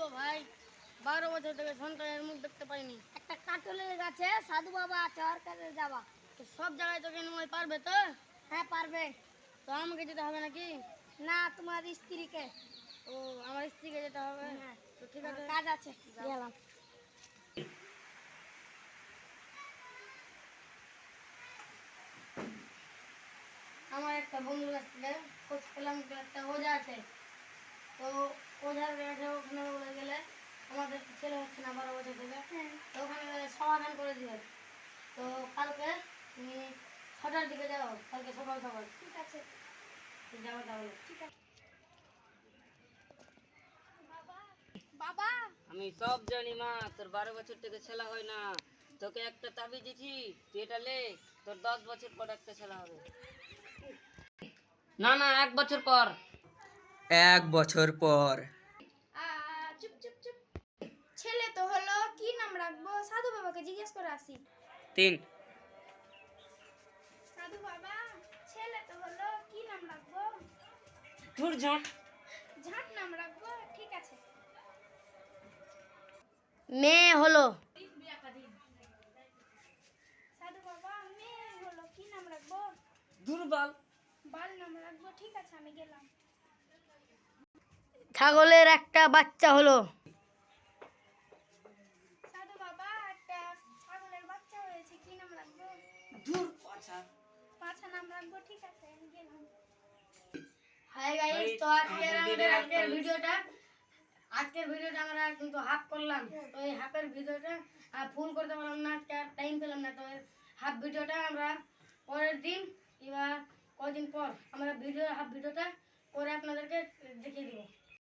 বলবো ভাই, 12 বছর থেকে সন্তানের মুখ দেখতে পাইনি। একটা কাটলের গাছে সাধু বাবা আছে, ওর কাছে যাবা। তো সব জায়গায় তোকে নিয়ে পারবে তো? হ্যাঁ পারবে। তো আমাকে যেতে হবে নাকি? না, তোমার স্ত্রীকে। ও, আমার স্ত্রীকে যেতে হবে। হ্যাঁ, তো ঠিক আছে, কাজ আছে, গেলাম। আমার একটা বন্ধুর কাছ থেকে খোঁজ পেলাম যে একটা ওঝা আছে। তো ওঝার কাছে ওখানে বলে গেলে আমাদের ছেলে হচ্ছে না 12 বছর থেকে, তো ওখানে গেলে সমাধান করে দিবে। তো কালকে তুমি 6টার দিকে যাও, কালকে সকাল সকাল। ঠিক আছে, যাবো তাহলে। ঠিক আছে। বাবা, আমি সব জানি মা, তোর 12 বছর থেকে ছেলে হয় না। তোকে একটা তাবিজ দিছি, তুই এটা লে, তোর 10 বছর পর একটা ছেলে হবে। না না, 1 বছর পর। 1 বছর পর। চুপ চুপ চুপ। ছেলে তো হলো, কি নাম রাখবো? সাধু বাবাকে জিজ্ঞেস করে আসি। 3। সাধু বাবা, ছেলে তো হলো, কি নাম রাখবো? তোর ঝাঁট। ঝাঁট নাম রাখবো, ঠিক আছে। মেয়ে হলো। সাধু বাবা, মেয়ে হলো, কি নাম রাখবো? দুর্বল। বাল নাম রাখবো, ঠিক আছে, আমি গেলাম। ছাগলের একটা বাচ্চা হলো। সাধু বাবা, একটা ছাগলের বাচ্চা হয়েছে, কি নাম রাখবো? দূর পাছা। পাছা নাম রাখবো, ঠিক আছে, আমি গেলাম। হাই গাইস, তো আজকের ভিডিওটা আমরা কিন্তু হাফ করলাম। তো এই হাফের ভিডিওটা ফুল করতে পারলাম না, আজকে টাইম পেলাম না। তো হাফ ভিডিওটা আমরা পরের দিন কিংবা কদিন পর আমরা হাফ ভিডিওটা করে আপনাদেরকে